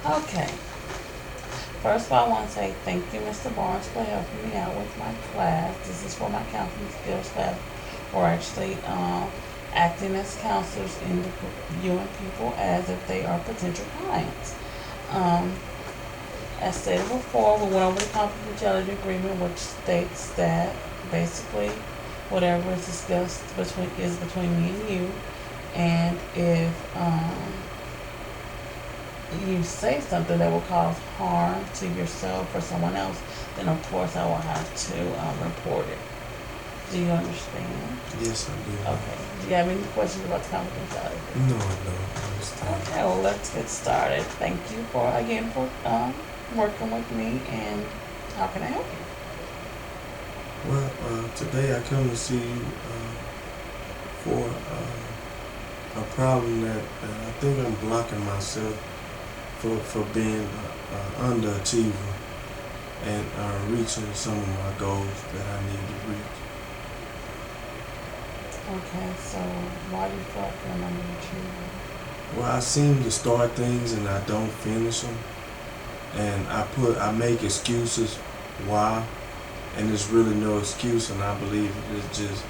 Okay. First of all, I want to say thank you, Mr. Barnes, for helping me out with my class. This is for my counseling skills class. We're actually acting as counselors in the viewing people as if they are potential clients. Um, as stated before, we went over the confidentiality agreement, which states that basically whatever is discussed between me and you, and if you say something that will cause harm to yourself or someone else, then of course I will have to report it. Do you understand? Yes, I do. Okay. Do you have any questions about the confidentiality? No, I don't understand. Okay, well let's get started. Thank you for working with me, and how can I help you? Well, today I come to see you for a problem that I think I'm blocking myself for being an underachiever and reaching some of my goals that I need to reach. Okay, so why do you feel like you're an underachiever? Well, I seem to start things and I don't finish them, and I make excuses why, and there's really no excuse, and I believe it's just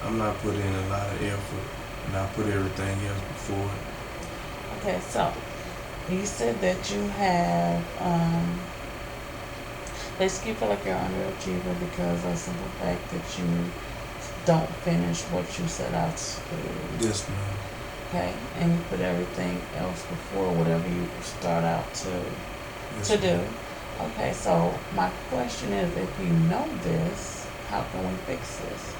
I'm not putting in a lot of effort, and I put everything else before it. Okay, so you said that you have basically you feel like you're an underachiever because of the simple fact that you don't finish what you set out to do. Yes, ma'am. Okay, and you put everything else before whatever you start out Yes, to do. ma'am. Okay, so my question is, if you know this, how can we fix this?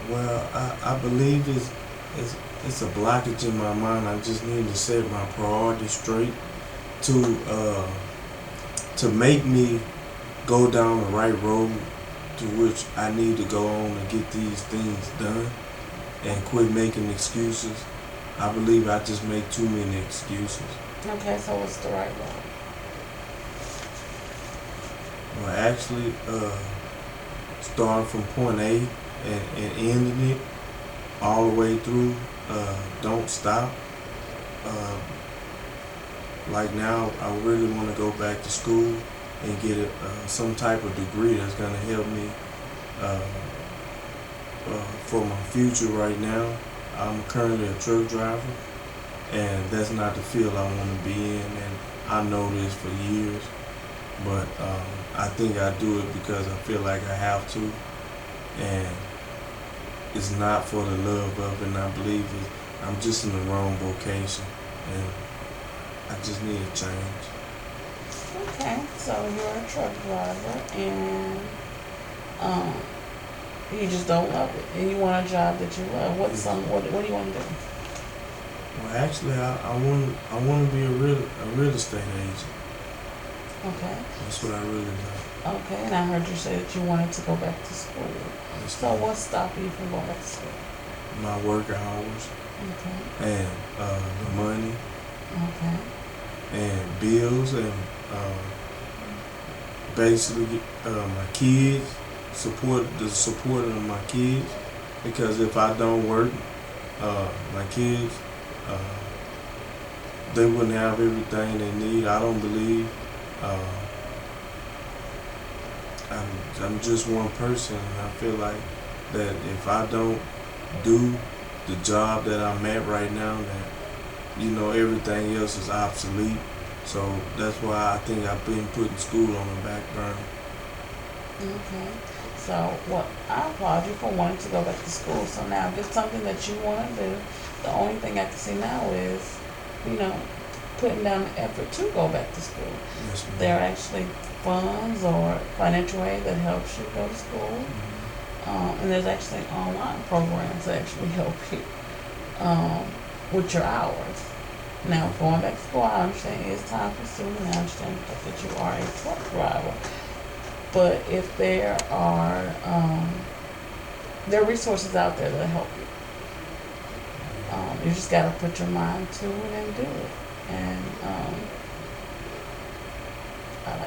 Well, I believe it's a blockage in my mind. I just need to set my priorities straight to make me go down the right road to which I need to go on and get these things done and quit making excuses. I believe I just make too many excuses. Okay, so what's the right road? Well, actually, starting from point A and ending it all the way through, don't stop. Uh, like now, I really want to go back to school and get some type of degree that's going to help me uh, for my future. Right now, I'm currently a truck driver, and that's not the field I want to be in, and I know this for years, but I think I do it because I feel like I have to, and it's not for the love of it, and I believe I'm just in the wrong vocation, and I just need a change. Okay, so you're a truck driver and um, you just don't love it, and you want a job that you love. What do you want to do? Well, actually, I want to be a real estate agent. Okay. That's what I really love. Okay, and I heard you say that you wanted to go back to school. That's So what's stopping you from going back to school? my work hours Okay. and the money Okay. and bills and basically my kids, the support of my kids, because if I don't work, my kids uh, they wouldn't have everything they need. I don't believe. Uh, I'm just one person, and I feel like that if I don't do the job that I'm at right now, that everything else is obsolete. So that's why I think I've been putting school on the back burner. Okay. So what I applaud you for wanting to go back to school. So now if it's something that you want to do, the only thing I can see now is, you know, putting down the effort to go back to school. Yes, ma'am. There are actually funds or financial aid that helps you go to school. And there's actually online programs that actually help you with your hours. Now, going back to school, I understand it is time consuming. I understand that you are a truck driver. But if there are resources out there that help you. You just got to put your mind to it and do it. And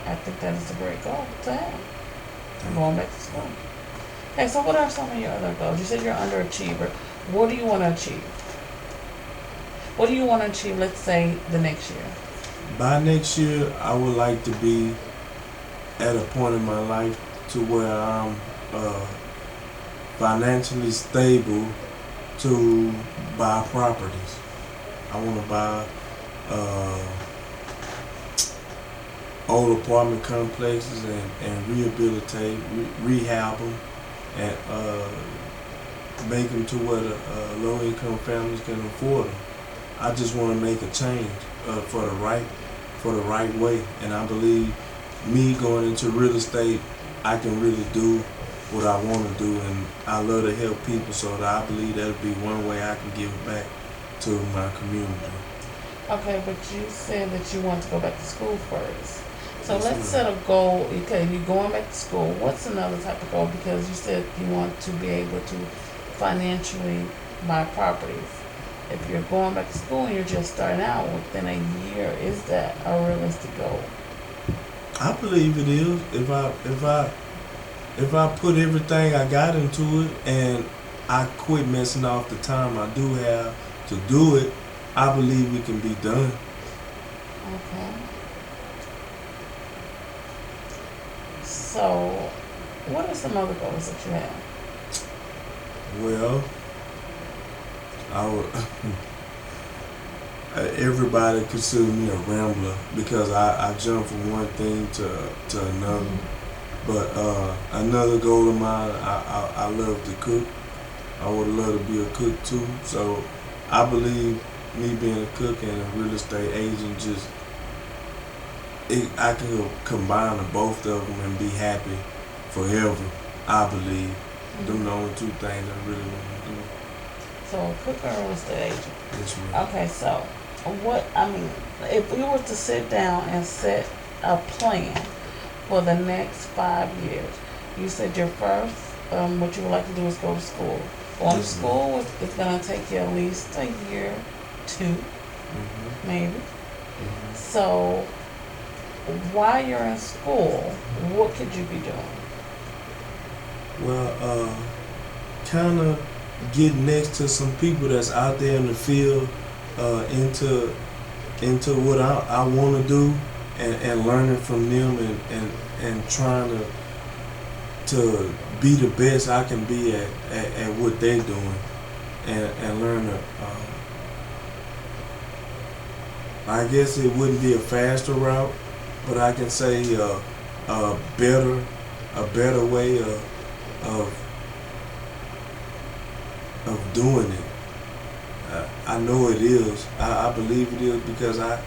I think that is a great goal to have. Going back to school. Okay, so what are some of your other goals? You said you're an underachiever. What do you want to achieve? What do you want to achieve, let's say, the next year? By next year, I would like to be at a point in my life to where I'm financially stable to buy properties. I want to buy old apartment complexes and rehabilitate, rehab them, and make them to where the low-income families can afford them. I just want to make a change for the right way, and I believe me going into real estate, I can really do what I want to do, and I love to help people. So that I believe that'll be one way I can give back to my community. Okay, but you said that you want to go back to school first. So Yes, let's ma'am. set a goal. Okay, you're going back to school. What's another type of goal? Because you said you want to be able to financially buy properties. If you're going back to school and you're just starting out within a year, is that a realistic goal? I believe it is. If I put everything I got into it and I quit messing off the time I do have to do it, I believe it can be done. Okay. So, what are some other goals that you have? Well, I would. Everybody consider me a rambler because I jump from one thing to another. But another goal of mine, I love to cook. I would love to be a cook too. So I believe me being a cook and a real estate agent I can combine the both of them and be happy forever. I believe. Them the only two things I really want to do. So, a cook or a real estate agent? Yes, ma'am. Okay, so if we were to sit down and set a plan for the next 5 years, you said your first, what you would like to do is go to school. Going to Yes, ma'am. school is going to take you at least a year, two, maybe. So, while you're in school, what could you be doing? Well, kind of get next to some people that's out there in the field, into what I want to do, and learning from them, and trying to be the best I can be at what they're doing, and learn to. I guess it wouldn't be a faster route, but I can say a better way of doing it. I know it is. I believe it is because I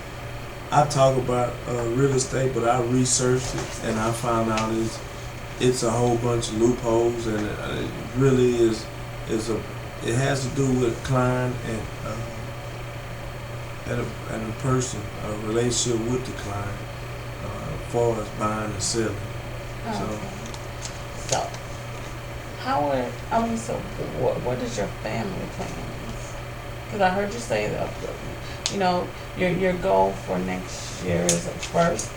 talk about real estate, but I researched it and I found out it's a whole bunch of loopholes, and it really is it has to do with a client and a person, a relationship with the client, as far as buying and selling. So, what is your family plans? Because I heard you say that, your goal for next year is first,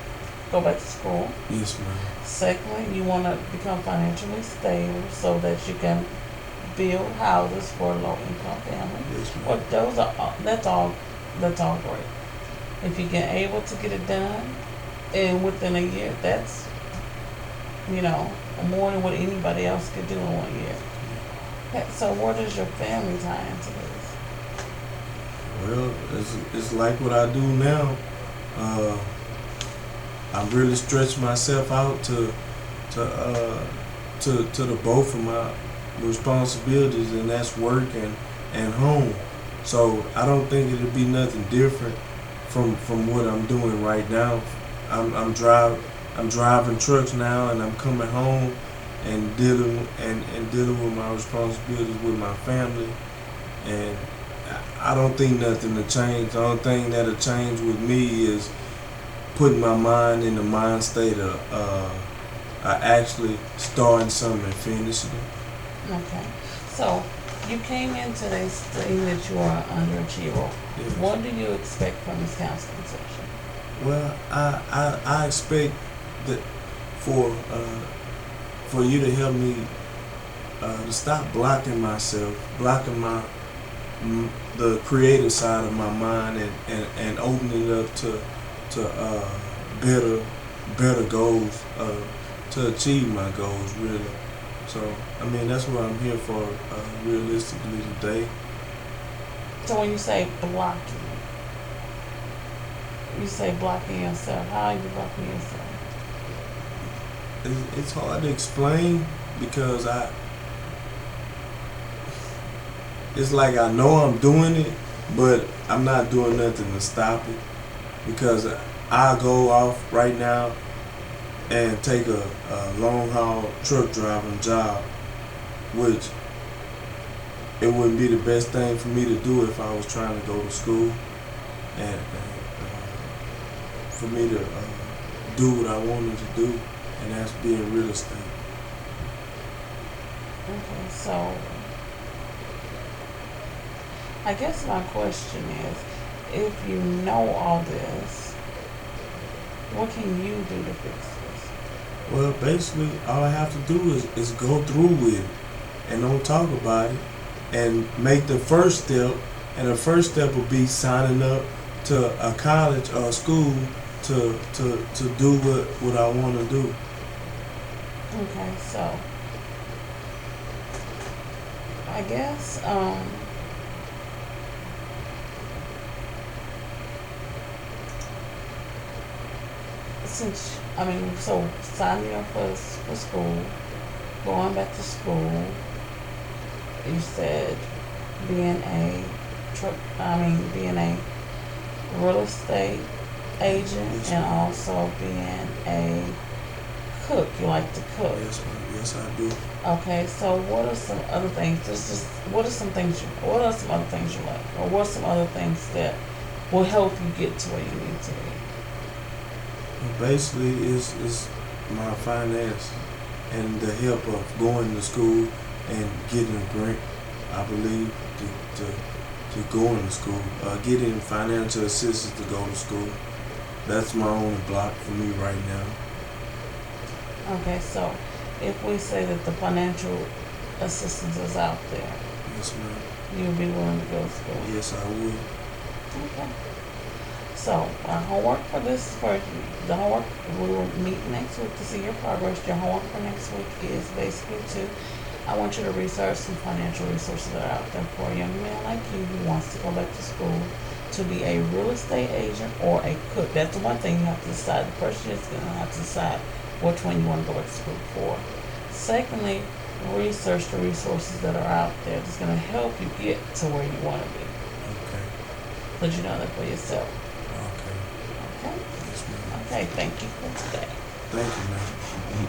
go back to school. Yes, ma'am. Secondly, you want to become financially stable so that you can build houses for low-income families. Yes, ma'am. Well, that's all great. If you get able to get it done, and within a year, that's more than what anybody else could do in 1 year. So, where does your family tie into this? Well, it's like what I do now. I really stretch myself out to the both of my responsibilities, and that's work and home. So I don't think it'll be nothing different from what I'm doing right now. I'm driving trucks now, and I'm coming home and dealing with my responsibilities with my family, and I don't think nothing will change. The only thing that'll change with me is putting my mind in the mind state of actually starting something and finishing it. Okay. So, you came into this thing that you are an underachiever. Yes. What do you expect from this counseling session? Well, I expect that for you to help me to stop blocking myself, blocking the creative side of my mind and opening it up to better goals, to achieve my goals really. So I mean that's what I'm here for, realistically today. So when you say blocking, you say blocking yourself. How are you blocking yourself? It's hard to explain because it's like I know I'm doing it, but I'm not doing nothing to stop it because I go off right now and take a long haul truck driving job, which it wouldn't be the best thing for me to do if I was trying to go to school and for me to do what I wanted to do, and that's be in real estate. Okay, so I guess my question is, if you know all this, what can you do to fix this? Well, basically, all I have to do is go through with it and don't talk about it and make the first step. And the first step will be signing up to a college or a school to do what I want to do. Okay, so I guess since I mean, so signing up for school, going back to school. You said being a being a real estate agent Yes, and ma'am. also being a cook. You like to cook. Yes, ma'am. Yes, I do. Okay, so what are some other things? What are some things what are some other things you like? Or what are some other things that will help you get to where you need to be? Basically, it's my finance and the help of going to school and getting a grant. I believe to go into school, getting financial assistance to go to school. That's my only block for me right now. Okay, so if we say that the financial assistance is out there, Yes, ma'am. you'd be willing to go to school. Yes, I would. Okay. So our homework for this for the homework we will meet next week to see your progress. Your homework for next week is basically I want you to research some financial resources that are out there for a young man like you who wants to go back to school to be a real estate agent or a cook. That's the one thing you have to decide. The person is going to have to decide which one you want to go back to school for. Secondly, research the resources that are out there that's going to help you get to where you want to be. Okay. Let you know that for yourself. Okay. Okay? Yes, ma'am. Okay, thank you for today. Thank you, ma'am.